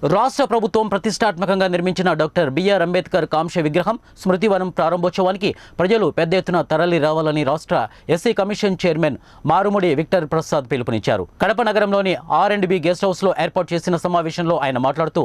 రాష్ట్ర ప్రభుత్వం ప్రతిష్టాత్మకంగా నిర్మించిన డాక్టర్ బిఆర్ అంబేద్కర్ కాంస్య విగ్రహం స్మృతివనం ప్రారంభోత్సవానికి ప్రజలు పెద్ద ఎత్తున తరలి రావాలని రాష్ట్ర SC commission chairman Marumudi Victor Prasad పిలుపునిచ్చారు. కడప నగరంలోని R&B గెస్ట్ హౌస్లో ఏర్పాటు చేసిన సమావేశంలో ఆయన మాట్లాడుతూ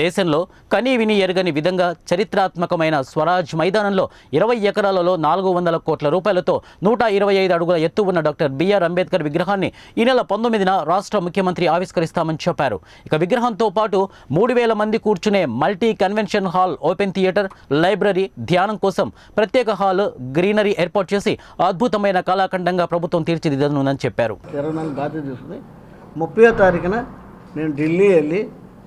దేశంలో కనీ విని ఎరగని విధంగా చరిత్రాత్మకమైన స్వరాజ్ మైదానంలో 20 ఎకరాలలో 400 కోట్ల రూపాయలతో 125 అడుగుల ఎత్తు ఉన్న డాక్టర్ బిఆర్ అంబేద్కర్ విగ్రహాన్ని ఈ నెల 19న రాష్ట్ర ముఖ్యమంత్రి ఆవిష్కరిస్తామని చెప్పారు. ఇక విగ్రహంతో పాటు 3000 మంది కూర్చునే multi convention hall, open theatre, library, ధ్యానం కోసం ప్రత్యేక హాల్, గ్రీనరీ ఏర్పాటు చేసి అద్భుతమైన కళాఖండంగా ప్రభుత్వం తీర్చిదిద్దనుందని చెప్పారు. 24 బాధ్యత తీసుకుని 30వ తారీఖున నేను ఢిల్లీ వెళ్ళి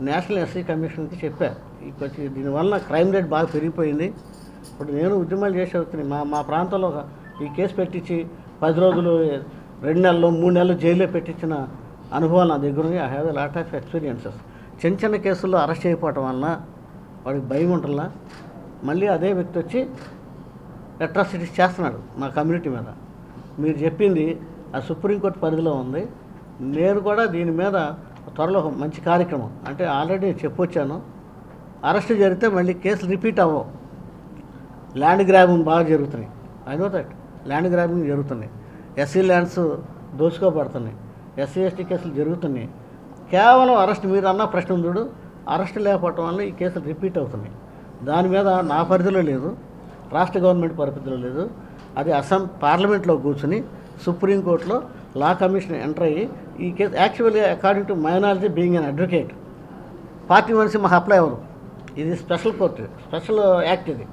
నేషనల్ ఎస్సీ కమిషన్కి చెప్పాను. ఇప్పుడు దీనివల్ల క్రైమ్ రేట్ బాగా పెరిగిపోయింది. ఇప్పుడు నేను ఉద్యమాలు చేసి వస్తున్నాయి. మా ప్రాంతంలో ఈ కేసు పెట్టించి 10 రోజులు, 2 నెలలు, 3 నెలలు జైల్లో పెట్టించిన అనుభవాలు నా దగ్గర ఉన్నాయి. I have a lot of experiences. చిన్న కేసుల్లో అరెస్ట్ చేయకపోవటం వలన వాడికి భయం ఉంటుందా, మళ్ళీ అదే వ్యక్తి వచ్చి అట్రాసిటీస్ చేస్తున్నాడు మా కమ్యూనిటీ మీద. మీరు చెప్పింది ఆ సుప్రీంకోర్టు పరిధిలో ఉంది. నేను కూడా దీని మీద త్వరలో మంచి కార్యక్రమం, అంటే ఆల్రెడీ చెప్పొచ్చాను. అరెస్ట్ జరిగితే మళ్ళీ కేసులు రిపీట్ అవ్వవు. ల్యాండ్ గ్రాబింగ్ బాగా జరుగుతున్నాయి. I know that land grabbing జరుగుతున్నాయి. ఎస్సీ ల్యాండ్స్ దోచుకోబడుతున్నాయి. ఎస్సీ ఎస్టీ కేసులు జరుగుతున్నాయి. కేవలం అరెస్ట్, మీరు అన్న ప్రశ్న చూడు, అరెస్ట్ లేకపోవటం వల్ల ఈ కేసులు రిపీట్ అవుతున్నాయి. దాని మీద నా పరిధిలో లేదు, రాష్ట్ర గవర్నమెంట్ పరిధిలో లేదు. అది పార్లమెంట్లో కూర్చుని సుప్రీంకోర్టులో లా కమిషన్ ఎంటర్ అయ్యి ఈ case actually according to minority being an advocate party మనిషి మాకు అప్లై అవ్వరు. ఇది స్పెషల్ కోర్టు, స్పెషల్ యాక్ట్. ఇది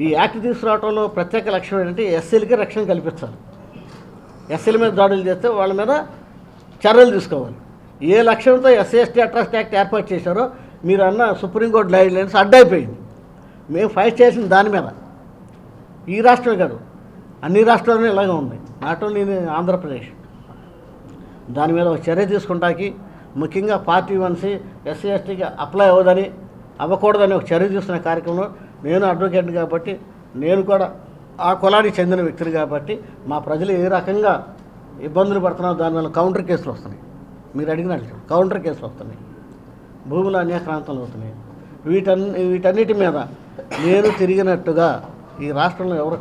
ఈ యాక్ట్ తీసుకురావడంలో ప్రత్యేక లక్ష్యం ఏంటంటే ఎస్సీలకి రక్షణ కల్పించాలి. ఎస్సీల మీద దాడులు చేస్తే వాళ్ళ మీద చర్యలు తీసుకోవాలి. ఏ లక్ష్యంతో ఎస్సీ ఎస్టీ అట్రాసిటీ యాక్ట్ ఏర్పాటు చేశారో మీరు అన్న సుప్రీంకోర్టు గైడ్ లైన్స్ అడ్డైపోయింది. మేము ఫైట్ చేసిన దాని మీద ఈ రాష్ట్రమే కాదు, అన్ని రాష్ట్రాల్లో ఇలాగే ఉంది, నాట్ ఓన్లీ ఇన్ ఆంధ్రప్రదేశ్. దాని మీద ఒక చర్య తీసుకుంటాకి, ముఖ్యంగా పార్టీ మనిషి ఎస్సీ ఎస్టీకి అప్లై అవ్వకూడదని ఒక చర్య తీసుకునే కార్యక్రమంలో నేను అడ్వకేట్ కాబట్టి, నేను కూడా ఆ కులానికి చెందిన వ్యక్తిని కాబట్టి మా ప్రజలు ఏ రకంగా ఇబ్బందులు పడుతున్నారు దానివల్ల కౌంటర్ కేసులు వస్తున్నాయి. మీరు అడిగినట్లు కౌంటర్ కేసులు వస్తున్నాయి. భూములు అన్యాక్రాంతాలు అవుతున్నాయి. వీటన్నిటి మీద నేను తిరిగినట్టుగా ఈ రాష్ట్రంలో ఎవరు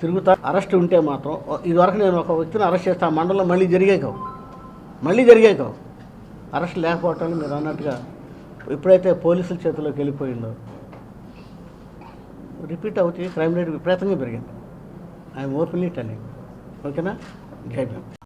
తిరుగుతా. అరెస్ట్ ఉంటే మాత్రం ఇదివరకు నేను ఒక వ్యక్తిని అరెస్ట్ చేస్తే ఆ మండలంలో మళ్ళీ జరిగాయి అరెస్ట్ లేకపోవటాన్ని మీరు అన్నట్టుగా ఎప్పుడైతే పోలీసుల చేతిలోకి వెళ్ళిపోయిందో రిపీట్ అవుతాయి. క్రైమ్ రేట్ విపరీతంగా పెరిగింది. I'm openly telling. ఓకేనా? జై భీమ్.